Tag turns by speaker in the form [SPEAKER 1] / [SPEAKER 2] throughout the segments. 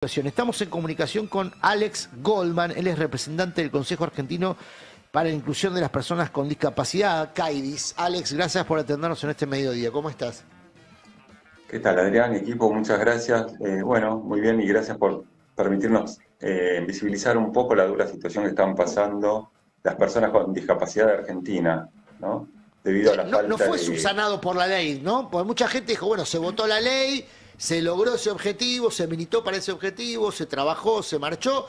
[SPEAKER 1] Estamos en comunicación con Alex Goldman, él es representante del Consejo Argentino para la Inclusión de las Personas con Discapacidad, CAIDIS. Alex, gracias por atendernos en este mediodía. ¿Cómo estás?
[SPEAKER 2] ¿Qué tal, Adrián? Equipo, muchas gracias. Bueno, muy bien y gracias por permitirnos visibilizar un poco la dura situación que están pasando las personas con discapacidad de Argentina, ¿no? Debido a la
[SPEAKER 1] No
[SPEAKER 2] falta
[SPEAKER 1] fue
[SPEAKER 2] de...
[SPEAKER 1] subsanado por la ley, ¿no? Porque mucha gente dijo, bueno, se votó la ley, se logró ese objetivo, se militó para ese objetivo, se trabajó, se marchó,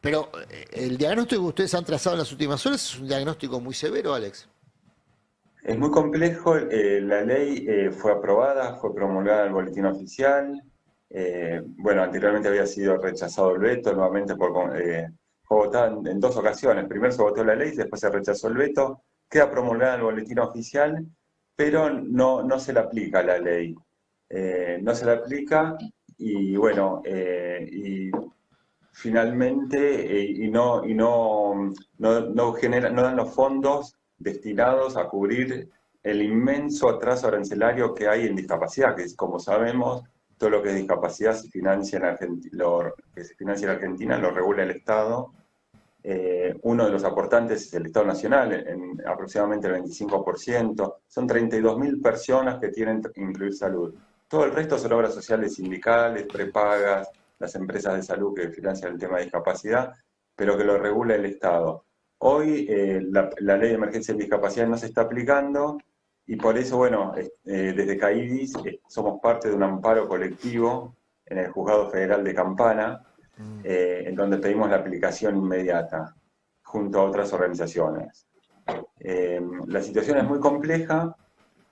[SPEAKER 1] pero el diagnóstico que ustedes han trazado en las últimas horas es un diagnóstico muy severo, Alex.
[SPEAKER 2] Es muy complejo, la ley fue aprobada, fue promulgada en el boletín oficial. Bueno, anteriormente había sido rechazado el veto, nuevamente fue votada en dos ocasiones. Primero se votó la ley, después se rechazó el veto, queda promulgada en el boletín oficial, pero no se le aplica la ley. No se le aplica y bueno, y finalmente no dan los fondos destinados a cubrir el inmenso atraso arancelario que hay en discapacidad, que es, como sabemos, todo lo que es discapacidad se financia en lo que se financia en Argentina lo regula el Estado. Uno de los aportantes es el Estado Nacional, en aproximadamente el 25%. Son 32.000 personas que tienen que incluir salud. Todo el resto son obras sociales sindicales, prepagas, las empresas de salud que financian el tema de discapacidad, pero que lo regula el Estado. Hoy la ley de emergencia de discapacidad no se está aplicando y por eso, bueno, desde CAIDIS somos parte de un amparo colectivo en el Juzgado Federal de Campana, en donde pedimos la aplicación inmediata junto a otras organizaciones. La situación es muy compleja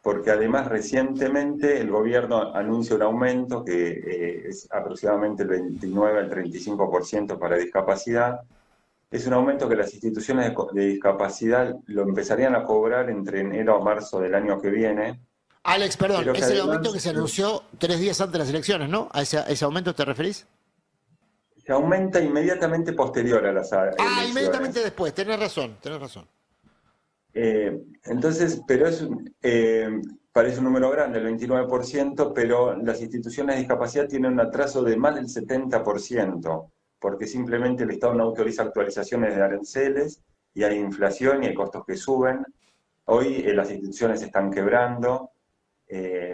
[SPEAKER 2] porque además recientemente el gobierno anuncia un aumento que es aproximadamente el 29 al 35% para discapacidad. Es un aumento que las instituciones de discapacidad lo empezarían a cobrar entre enero a marzo del año que viene,
[SPEAKER 1] Alex, perdón,
[SPEAKER 2] pero que
[SPEAKER 1] es el aumento que
[SPEAKER 2] además
[SPEAKER 1] se anunció 3 días antes de las elecciones, ¿no? ¿A ese aumento te referís?
[SPEAKER 2] se aumenta inmediatamente posterior a las
[SPEAKER 1] Ah, inmediatamente
[SPEAKER 2] elecciones.
[SPEAKER 1] después, tenés razón, tenés razón.
[SPEAKER 2] Entonces, pero parece un número grande, el 29%, pero las instituciones de discapacidad tienen un atraso de más del 70%, porque simplemente el Estado no autoriza actualizaciones de aranceles y hay inflación y hay costos que suben. Hoy las instituciones se están quebrando,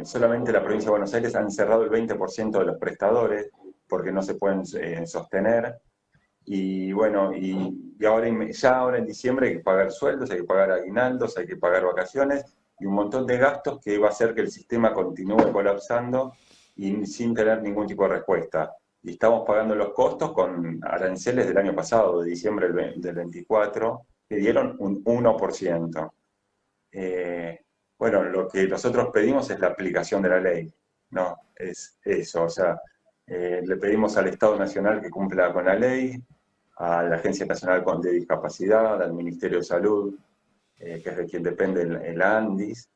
[SPEAKER 2] solamente la provincia de Buenos Aires han cerrado el 20% de los prestadores porque no se pueden sostener. Y bueno, y ahora, ya ahora en diciembre hay que pagar sueldos, hay que pagar aguinaldos, hay que pagar vacaciones y un montón de gastos que va a hacer que el sistema continúe colapsando y sin tener ningún tipo de respuesta. Y estamos pagando los costos con aranceles del año pasado, de diciembre del 24, que dieron un 1%. Bueno, lo que nosotros pedimos es la aplicación de la ley, ¿no? Es eso, o sea, le pedimos al Estado Nacional que cumpla con la ley, a la Agencia Nacional de Discapacidad, al Ministerio de Salud, que es de quien depende el ANDIS,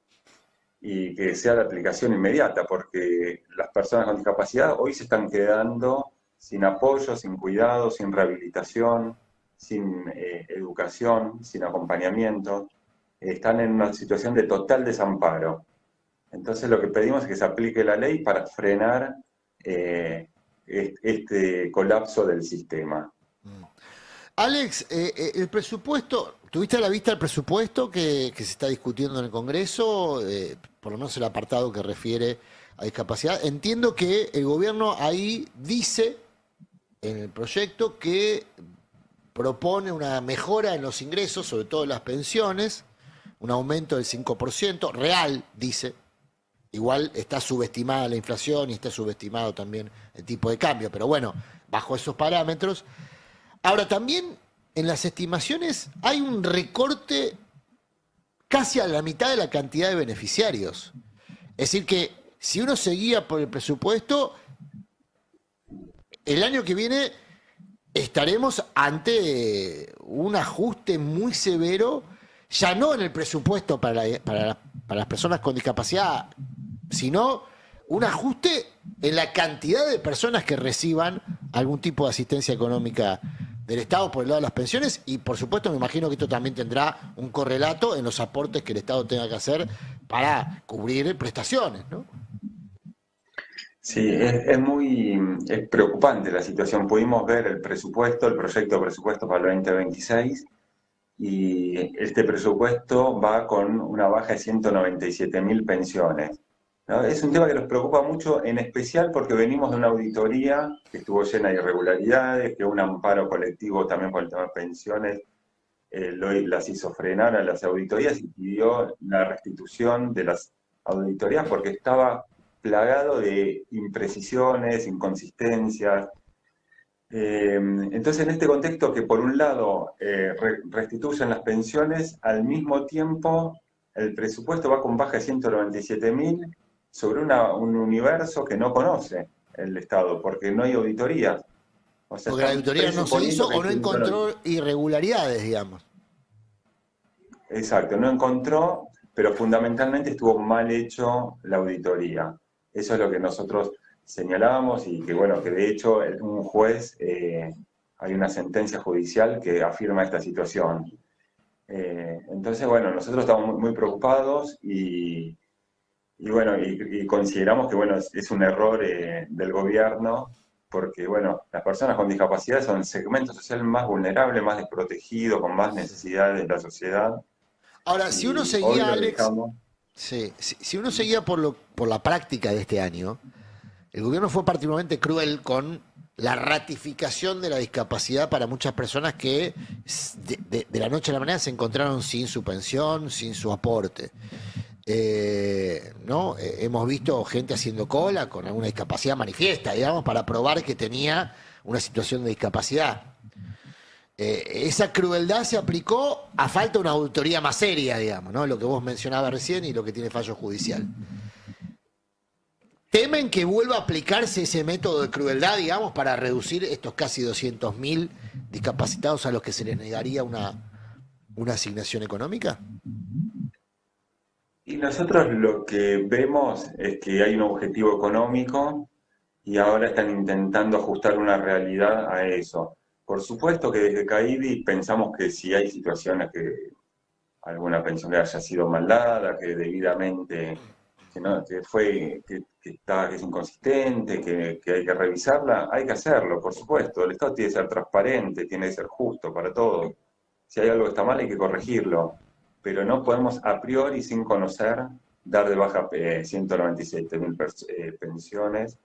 [SPEAKER 2] y que sea de aplicación inmediata, porque las personas con discapacidad hoy se están quedando sin apoyo, sin cuidado, sin rehabilitación, sin educación, sin acompañamiento, están en una situación de total desamparo. Entonces lo que pedimos es que se aplique la ley para frenar este colapso del sistema.
[SPEAKER 1] Alex, el presupuesto, ¿tuviste a la vista el presupuesto que se está discutiendo en el Congreso? Por lo menos el apartado que refiere a discapacidad. Entiendo que el gobierno ahí dice en el proyecto que propone una mejora en los ingresos, sobre todo en las pensiones, un aumento del 5%, real, dice. Igual está subestimada la inflación y está subestimado también el tipo de cambio, pero bueno, bajo esos parámetros. Ahora, también en las estimaciones hay un recorte casi a la mitad de la cantidad de beneficiarios. Es decir, que si uno se guía por el presupuesto, el año que viene estaremos ante un ajuste muy severo, ya no en el presupuesto para las personas con discapacidad, sino un ajuste en la cantidad de personas que reciban algún tipo de asistencia económica del Estado por el lado de las pensiones y por supuesto me imagino que esto también tendrá un correlato en los aportes que el Estado tenga que hacer para cubrir prestaciones, ¿no?
[SPEAKER 2] Sí, es preocupante la situación. Pudimos ver el presupuesto, el proyecto de presupuesto para el 2026, y este presupuesto va con una baja de 197.000 pensiones, ¿no? Es un tema que nos preocupa mucho, en especial porque venimos de una auditoría que estuvo llena de irregularidades, que un amparo colectivo también por el tema de pensiones las hizo frenar a las auditorías y pidió la restitución de las auditorías porque estaba plagado de imprecisiones, inconsistencias. Entonces, en este contexto que por un lado restituyen las pensiones, al mismo tiempo el presupuesto va con baja de 197.000 sobre un universo que no conoce el Estado, porque no hay auditorías. O sea,
[SPEAKER 1] Porque la
[SPEAKER 2] están
[SPEAKER 1] auditoría no se
[SPEAKER 2] presuponiendo
[SPEAKER 1] hizo
[SPEAKER 2] que
[SPEAKER 1] o
[SPEAKER 2] hay
[SPEAKER 1] no
[SPEAKER 2] 190.
[SPEAKER 1] encontró irregularidades, digamos.
[SPEAKER 2] Exacto, no encontró, pero fundamentalmente estuvo mal hecho la auditoría. Eso es lo que nosotros señalábamos y que, bueno, que de hecho un juez, hay una sentencia judicial que afirma esta situación. Entonces, bueno, nosotros estamos muy preocupados y bueno, y consideramos que, bueno, es un error del gobierno porque, bueno, las personas con discapacidad son el segmento social más vulnerable, más desprotegido, con más
[SPEAKER 1] Sí.
[SPEAKER 2] necesidades de la sociedad.
[SPEAKER 1] Ahora, si uno
[SPEAKER 2] Y hoy
[SPEAKER 1] seguía,
[SPEAKER 2] lo
[SPEAKER 1] Alex,
[SPEAKER 2] dejamos.
[SPEAKER 1] sí, si uno seguía por la práctica de este año, el gobierno fue particularmente cruel con la ratificación de la discapacidad para muchas personas que de la noche a la mañana se encontraron sin su pensión, sin su aporte. ¿No? Hemos visto gente haciendo cola con alguna discapacidad manifiesta, digamos, para probar que tenía una situación de discapacidad. Esa crueldad se aplicó a falta de una auditoría más seria, digamos, ¿no? Lo que vos mencionabas recién y lo que tiene fallo judicial. ¿Temen que vuelva a aplicarse ese método de crueldad, digamos, para reducir estos casi 200.000 discapacitados a los que se les negaría una asignación económica?
[SPEAKER 2] Y nosotros lo que vemos es que hay un objetivo económico y ahora están intentando ajustar una realidad a eso. Por supuesto que desde CAIDI pensamos que si hay situaciones que alguna pensión que haya sido mal dada, que debidamente, que, no, que fue, que está, que es inconsistente, que hay que revisarla, hay que hacerlo, por supuesto. El Estado tiene que ser transparente, tiene que ser justo para todos. Si hay algo que está mal, hay que corregirlo. Pero no podemos a priori, sin conocer, dar de baja 197.000 pensiones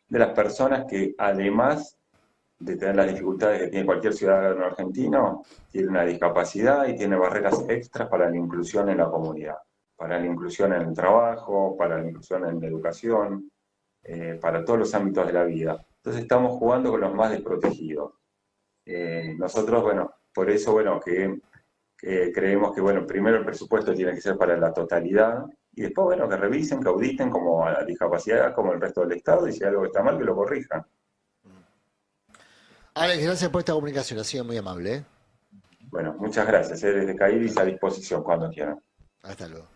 [SPEAKER 2] de las personas que, además de tener las dificultades que tiene cualquier ciudadano argentino, tiene una discapacidad y tiene barreras extras para la inclusión en la comunidad, para la inclusión en el trabajo, para la inclusión en la educación, para todos los ámbitos de la vida. Entonces estamos jugando con los más desprotegidos. Nosotros, bueno, por eso, bueno, que creemos que, bueno, primero el presupuesto tiene que ser para la totalidad y después, bueno, que revisen, que auditen como a la discapacidad, como el resto del Estado, y si hay algo que está mal, que lo corrijan.
[SPEAKER 1] Alex, gracias por esta comunicación, ha sido muy amable, ¿eh?
[SPEAKER 2] Bueno, muchas gracias. Desde Caíris a disposición cuando quieran.
[SPEAKER 1] Hasta luego.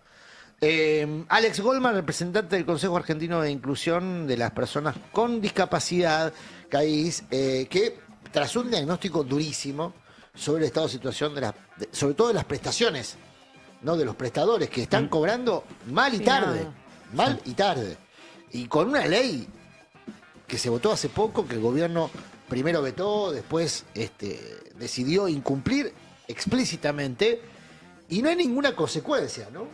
[SPEAKER 1] Alex Goldman, representante del Consejo Argentino de Inclusión de las Personas con Discapacidad, CAIS, que tras un diagnóstico durísimo sobre el estado de situación sobre todo de las prestaciones, ¿no? De los prestadores que están cobrando mal y
[SPEAKER 3] Sí,
[SPEAKER 1] tarde,
[SPEAKER 3] nada.
[SPEAKER 1] mal y tarde. Y con una ley que se votó hace poco, que el gobierno primero vetó, después decidió incumplir explícitamente, y no hay ninguna consecuencia, ¿no?